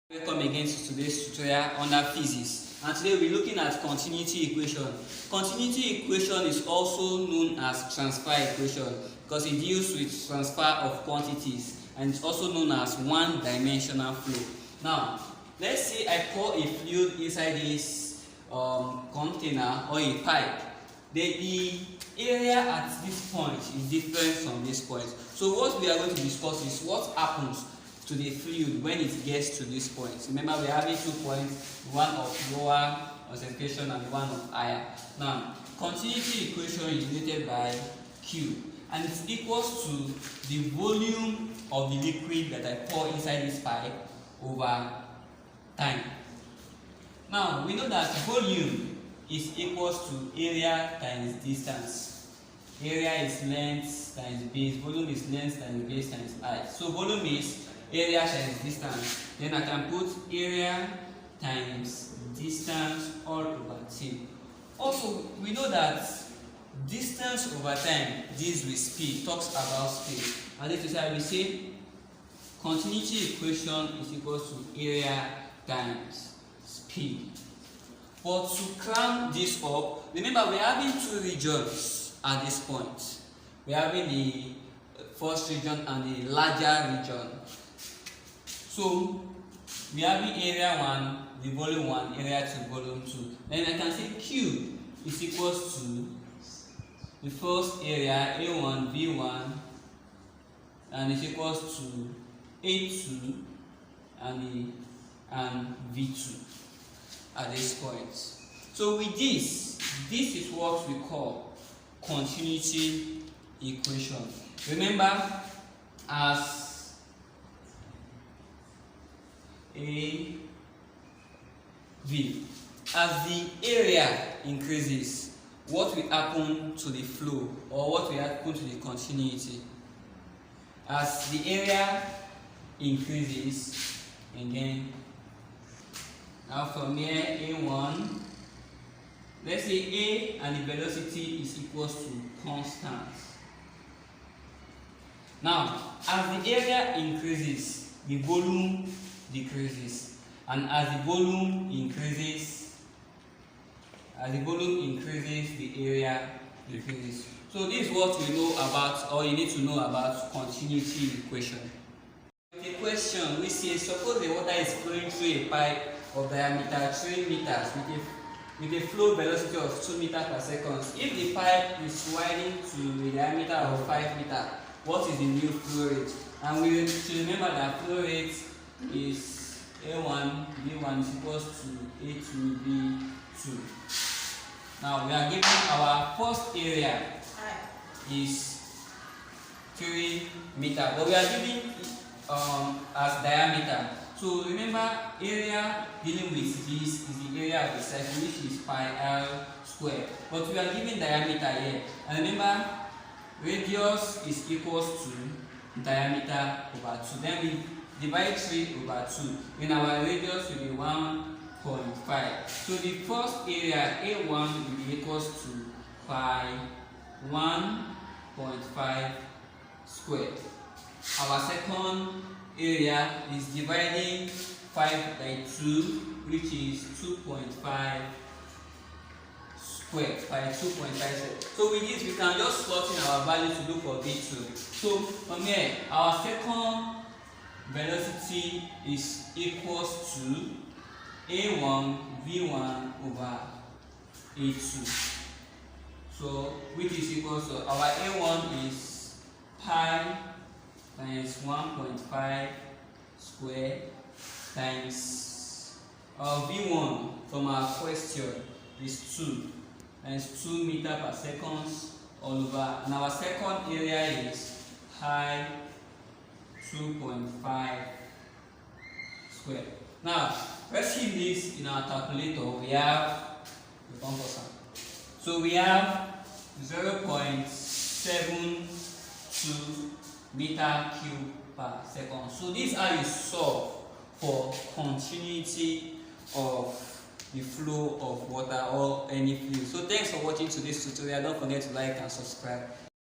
Welcome again to today's tutorial under physics, and today we're looking at continuity equation. Continuity equation is also known as transfer equation because it deals with transfer of quantities, and it's also known as one-dimensional flow. Now, let's say I pour a fluid inside this container or a pipe. The area at this point is different from this point. So what we are going to discuss is what happens to the fluid when it gets to this point. Remember, we are having 2 points, one of lower concentration and one of higher. Now, continuity equation is denoted by Q, and it's equals to the volume of the liquid that I pour inside this pipe over time. Now, we know that volume is equals to area times distance. Area is length times base, volume is length times base times height. So volume is area times distance. Then I can put area times distance all over T. Also, we know that distance over time deals with speed, talks about speed. And this is how we say continuity equation is equals to area times speed. But to cram this up, remember we are having two regions at this point. We are having the first region and the larger region. So we are having area 1, the volume 1, area 2, volume 2. Then I can say Q is equals to the first area A1, V1, and is equals to A2 and V2 at this point. So with this is what we call continuity equation. Remember, as as the area increases, what will happen to the flow, or what will happen to the continuity? As the area increases, again, now from here A1, let's say A and the velocity is equals to constant. Now, as the area increases, the volume decreases, and as the volume increases, the area decreases. So this is what we know about, or you need to know about continuity equation. The question we say, suppose the water is flowing through a pipe of diameter 3 meters with a flow velocity of 2 meters per second. If the pipe is widening to a diameter of 5 meters, what is the new flow rate? And we should remember that flow rate is A1, V1 is equals to A2, V2. Now we are given our first area is 3 meters, but we are giving as diameter. So remember, area dealing with this is the area of the circle, which is pi r squared. But we are given diameter here. And remember, radius is equals to diameter over 2. Then we divide 3 over 2. Then our radius will be 1.5. So the first area, A1, will be equals to pi 1.5 squared. Our second area is dividing 5 by 2, which is 2.5 squared by 2.5 squared. So with this, we can just slot in our value to look for V2. So from here, our second velocity is equals to A1 V1 over A2. So which is equals to our A1 is pi times 1.5 square times our V1 from our question is 2 times 2 meters per second all over, and our second area is pi 2.5 square. Now pressing this in our calculator, we have the composer. So we have 0.72 meter cube per second. So this is how you solve for continuity of the flow of water or any fluid. So thanks for watching today's tutorial. Don't forget to like and subscribe.